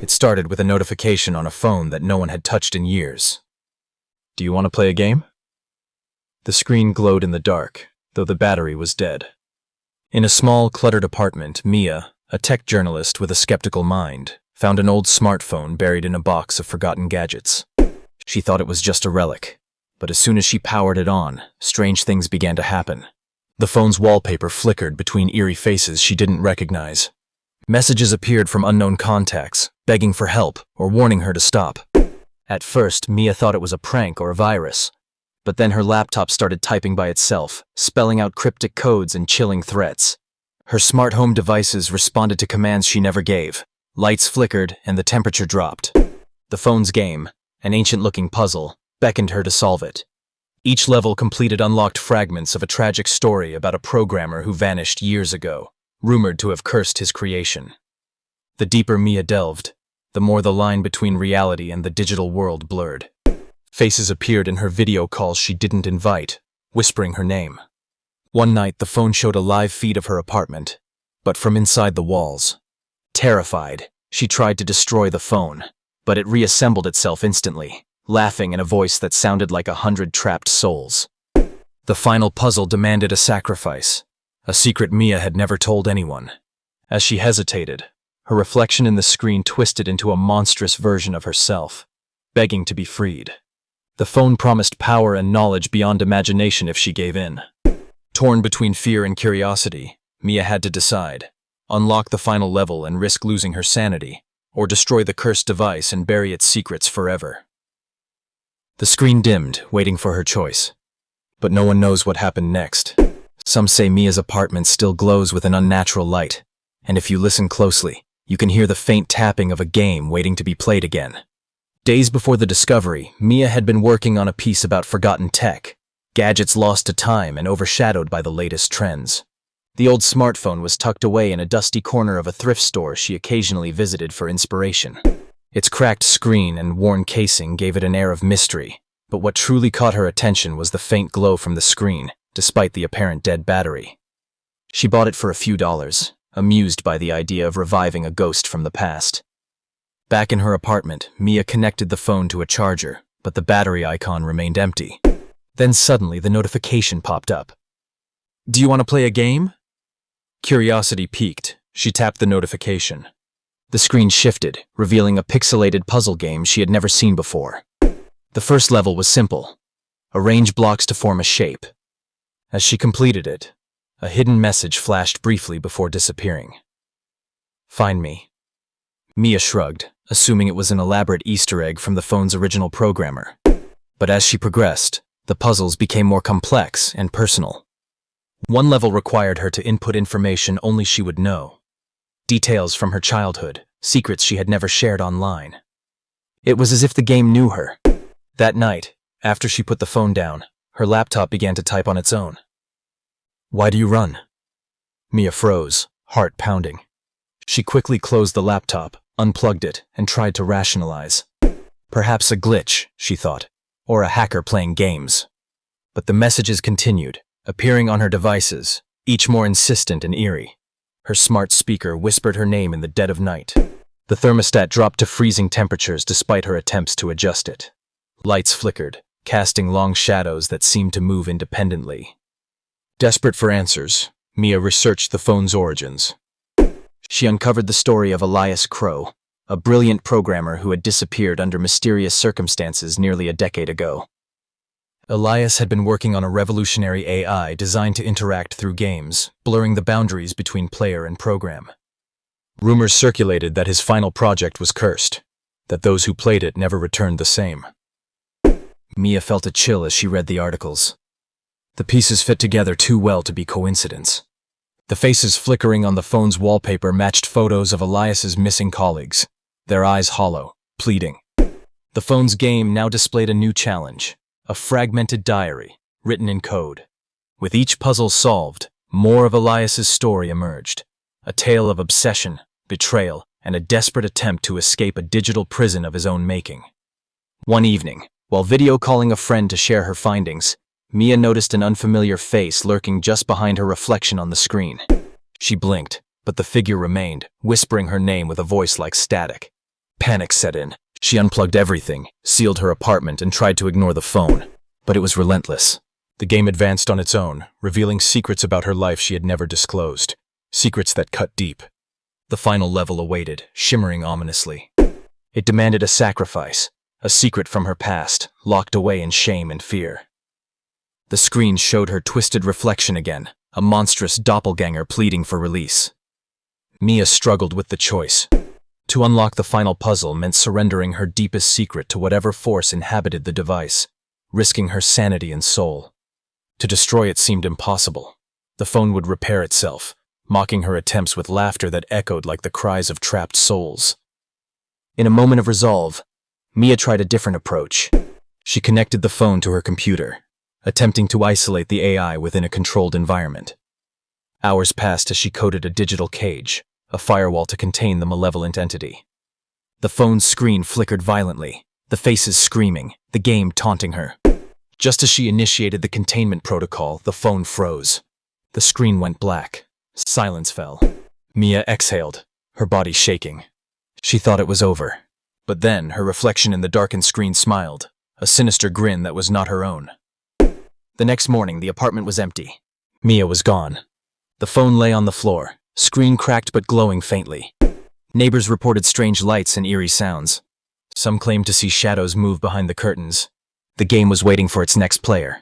It started with a notification on a phone that no one had touched in years. "Do you want to play a game?" The screen glowed in the dark, though the battery was dead. In a small, cluttered apartment, Mia, a tech journalist with a skeptical mind, found an old smartphone buried in a box of forgotten gadgets. She thought it was just a relic, but as soon as she powered it on, strange things began to happen. The phone's wallpaper flickered between eerie faces she didn't recognize. Messages appeared from unknown contacts, begging for help or warning her to stop. At first, Mia thought it was a prank or a virus, but then her laptop started typing by itself, spelling out cryptic codes and chilling threats. Her smart home devices responded to commands she never gave. Lights flickered and the temperature dropped. The phone's game, an ancient-looking puzzle, beckoned her to solve it. Each level completed unlocked fragments of a tragic story about a programmer who vanished years ago, rumored to have cursed his creation. The deeper Mia delved, the more the line between reality and the digital world blurred. Faces appeared in her video calls she didn't invite, whispering her name. One night, the phone showed a live feed of her apartment, but from inside the walls. Terrified, she tried to destroy the phone, but it reassembled itself instantly, laughing in a voice that sounded like 100 trapped souls. The final puzzle demanded a sacrifice, a secret Mia had never told anyone. As she hesitated, her reflection in the screen twisted into a monstrous version of herself, begging to be freed. The phone promised power and knowledge beyond imagination if she gave in. Torn between fear and curiosity, Mia had to decide: unlock the final level and risk losing her sanity, or destroy the cursed device and bury its secrets forever. The screen dimmed, waiting for her choice. But no one knows what happened next. Some say Mia's apartment still glows with an unnatural light, and if you listen closely, you can hear the faint tapping of a game waiting to be played again. Days before the discovery, Mia had been working on a piece about forgotten tech, gadgets lost to time and overshadowed by the latest trends. The old smartphone was tucked away in a dusty corner of a thrift store she occasionally visited for inspiration. Its cracked screen and worn casing gave it an air of mystery, but what truly caught her attention was the faint glow from the screen, despite the apparent dead battery. She bought it for a few dollars, amused by the idea of reviving a ghost from the past. Back in her apartment, Mia connected the phone to a charger, but the battery icon remained empty. Then suddenly the notification popped up. "Do you want to play a game?" Curiosity piqued. She tapped the notification. The screen shifted, revealing a pixelated puzzle game she had never seen before. The first level was simple: arrange blocks to form a shape. As she completed it, a hidden message flashed briefly before disappearing. "Find me." Mia shrugged, assuming it was an elaborate Easter egg from the phone's original programmer. But as she progressed, the puzzles became more complex and personal. One level required her to input information only she would know. Details from her childhood, secrets she had never shared online. It was as if the game knew her. That night, after she put the phone down, her laptop began to type on its own. "Why do you run?" Mia froze, heart pounding. She quickly closed the laptop, unplugged it, and tried to rationalize. Perhaps a glitch, she thought, or a hacker playing games. But the messages continued, appearing on her devices, each more insistent and eerie. Her smart speaker whispered her name in the dead of night. The thermostat dropped to freezing temperatures despite her attempts to adjust it. Lights flickered, casting long shadows that seemed to move independently. Desperate for answers, Mia researched the phone's origins. She uncovered the story of Elias Crow, a brilliant programmer who had disappeared under mysterious circumstances nearly a decade ago. Elias had been working on a revolutionary AI designed to interact through games, blurring the boundaries between player and program. Rumors circulated that his final project was cursed, that those who played it never returned the same. Mia felt a chill as she read the articles. The pieces fit together too well to be coincidence. The faces flickering on the phone's wallpaper matched photos of Elias's missing colleagues, their eyes hollow, pleading. The phone's game now displayed a new challenge, a fragmented diary, written in code. With each puzzle solved, more of Elias's story emerged, a tale of obsession, betrayal, and a desperate attempt to escape a digital prison of his own making. One evening, while video calling a friend to share her findings, Mia noticed an unfamiliar face lurking just behind her reflection on the screen. She blinked, but the figure remained, whispering her name with a voice like static. Panic set in. She unplugged everything, sealed her apartment, and tried to ignore the phone. But it was relentless. The game advanced on its own, revealing secrets about her life she had never disclosed. Secrets that cut deep. The final level awaited, shimmering ominously. It demanded a sacrifice, a secret from her past, locked away in shame and fear. The screen showed her twisted reflection again, a monstrous doppelganger pleading for release. Mia struggled with the choice. To unlock the final puzzle meant surrendering her deepest secret to whatever force inhabited the device, risking her sanity and soul. To destroy it seemed impossible. The phone would repair itself, mocking her attempts with laughter that echoed like the cries of trapped souls. In a moment of resolve, Mia tried a different approach. She connected the phone to her computer, attempting to isolate the AI within a controlled environment. Hours passed as she coded a digital cage, a firewall to contain the malevolent entity. The phone's screen flickered violently, the faces screaming, the game taunting her. Just as she initiated the containment protocol, the phone froze. The screen went black. Silence fell. Mia exhaled, her body shaking. She thought it was over. But then, her reflection in the darkened screen smiled, a sinister grin that was not her own. The next morning, the apartment was empty. Mia was gone. The phone lay on the floor, screen cracked but glowing faintly. Neighbors reported strange lights and eerie sounds. Some claimed to see shadows move behind the curtains. The game was waiting for its next player.